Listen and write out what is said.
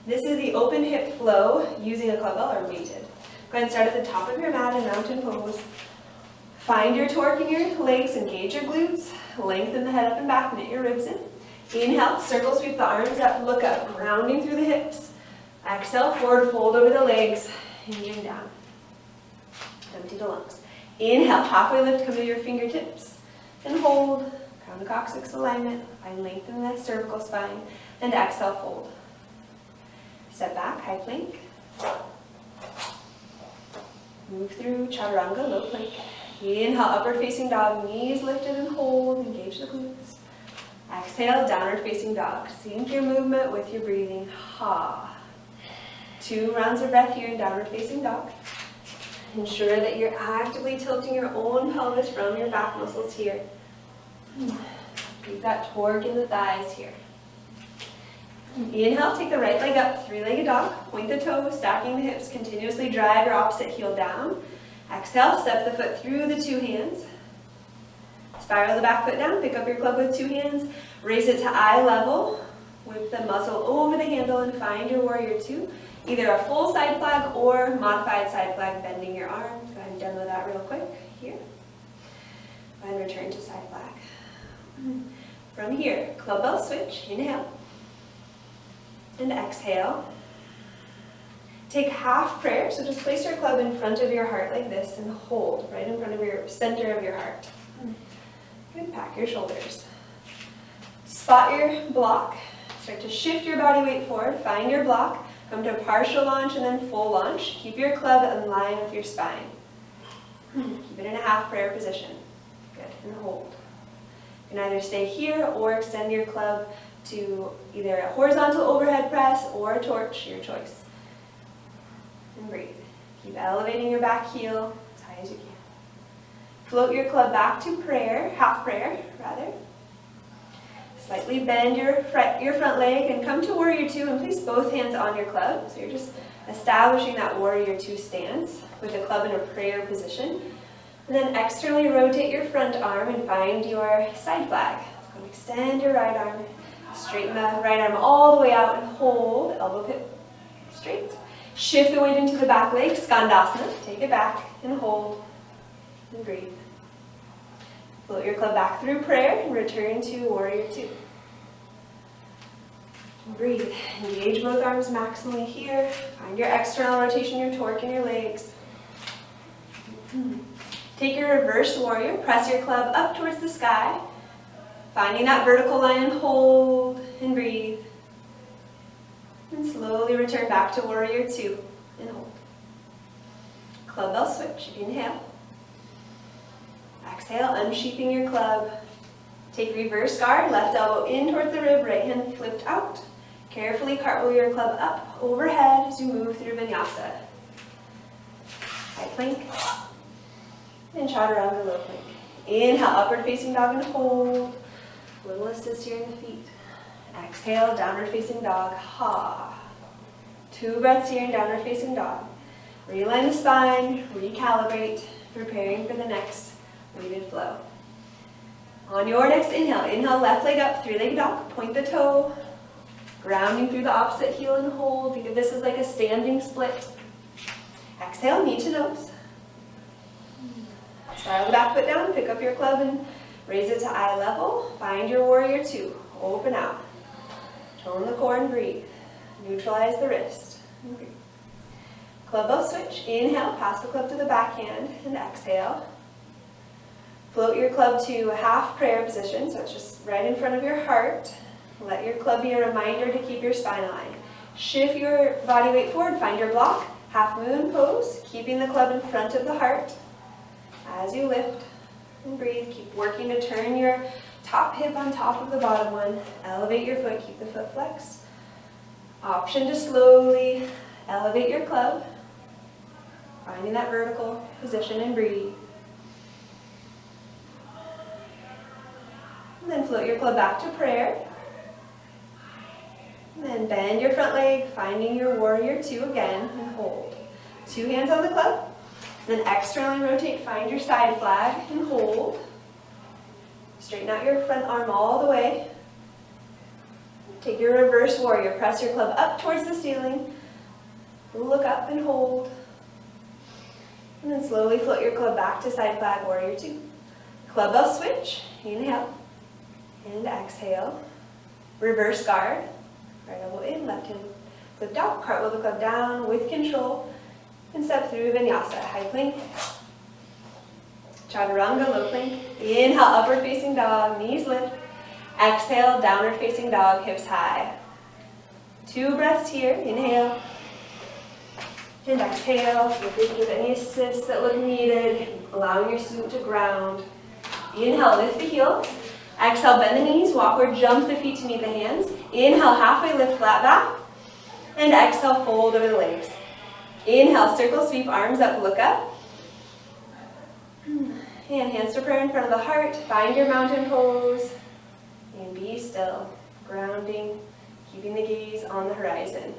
This is the open hip flow using a clubbell or weighted. Go ahead and start at the top of your mat in mountain pose. Find your torque in your legs, engage your glutes, lengthen the head up and back, knit your ribs in. Inhale, circle sweep the arms up, look up, grounding through the hips. Exhale, forward fold over the legs, hinging down. Empty the lungs. Inhale, halfway lift, come to your fingertips, and hold. Crown to coccyx alignment, find length in the cervical spine, and exhale, fold. Step back, high plank. Move through chaturanga, low plank. Inhale, upward facing dog, knees lifted and hold, engage the glutes. Exhale, downward facing dog. Sync your movement with your breathing. Ha. 2 rounds of breath here in downward facing dog. Ensure that you're actively tilting your own pelvis from your back muscles here. Keep that torque in the thighs here. Inhale, take the right leg up, 3-legged dog. Point the toes, stacking the hips. Continuously drive your opposite heel down. Exhale, step the foot through the 2 hands. Spiral the back foot down, pick up your club with 2 hands. Raise it to eye level. Whip the muzzle over the handle and find your warrior 2. Either a full side flag or modified side flag, bending your arms. Go ahead and demo that real quick here. Go ahead and return to side flag. From here, clubbell switch, inhale. And exhale. Take half prayer, so just place your club in front of your heart like this and hold right in front of your center of your heart. Good, pack your shoulders. Spot your block. Start to shift your body weight forward, find your block, come to a partial launch and then full launch. Keep your club in line with your spine. Keep it in a half prayer position. Good, and hold. You can either stay here or extend your club to either a horizontal overhead press or a torch, your choice. And breathe. Keep elevating your back heel as high as you can. Float your club back to prayer, half prayer rather. Slightly bend your front leg and come to warrior 2 and place both hands on your club. So you're just establishing that warrior 2 stance with the club in a prayer position. And then externally rotate your front arm and find your side flag. So extend your right arm. Straighten the right arm all the way out and hold, elbow pit straight. Shift the weight into the back leg, Skandasana. Take it back and hold and breathe. Float your club back through prayer and return to warrior 2. Breathe. Engage both arms maximally here. Find your external rotation, your torque in your legs. Take your reverse warrior. Press your club up towards the sky. Finding that vertical line, hold and breathe. And slowly return back to warrior 2 and hold. Clubbell switch, inhale. Exhale, unsheathing your club. Take reverse guard, left elbow in towards the rib, right hand flipped out. Carefully cartwheel your club up overhead as you move through Vinyasa. High plank. And chaturanga, low plank. Inhale, upward facing dog and hold. Little assist here in the feet. Exhale, downward facing dog. Ha. 2 breaths here in downward facing dog. Realign the spine, recalibrate, preparing for the next weighted flow. On your next inhale, inhale left leg up, 3-legged dog. Point the toe, grounding through the opposite heel and hold. Think of this as like a standing split. Exhale, knee to nose. Spiral the back foot down, pick up your club and raise it to eye level. Find your warrior 2. Open out. Tone the core and breathe. Neutralize the wrist. And breathe. Clubbell switch. Inhale, pass the club to the backhand and exhale. Float your club to a half prayer position, so it's just right in front of your heart. Let your club be a reminder to keep your spine aligned. Shift your body weight forward, find your block. Half moon pose, keeping the club in front of the heart. As you lift and breathe, keep working to turn your top hip on top of the bottom one. Elevate your foot, keep the foot flexed. Option to slowly elevate your club, finding that vertical position and breathe. And then float your club back to prayer. And then bend your front leg, finding your warrior 2 again, and hold. 2 hands on the club. Then externally rotate, find your side flag, and hold. Straighten out your front arm all the way. Take your reverse warrior. Press your club up towards the ceiling. Look up and hold. And then slowly float your club back to side flag warrior 2. Clubbell switch. Inhale. And exhale. Reverse guard. Right elbow in, left hand flipped out. Cartwheel the club down with control. And step through Vinyasa. High plank. Chaturanga, low plank. Inhale, upward facing dog. Knees lift. Exhale, downward facing dog. Hips high. 2 breaths here. Inhale. And exhale. Feel free to give any assists that look needed. Allowing your glute to ground. Inhale, lift the heels. Exhale, bend the knees, walk or jump the feet to meet the hands. Inhale, halfway lift, flat back. And exhale, fold over the legs. Inhale, circle, sweep, arms up, look up. And hands to prayer in front of the heart. Find your mountain pose. And be still, grounding, keeping the gaze on the horizon.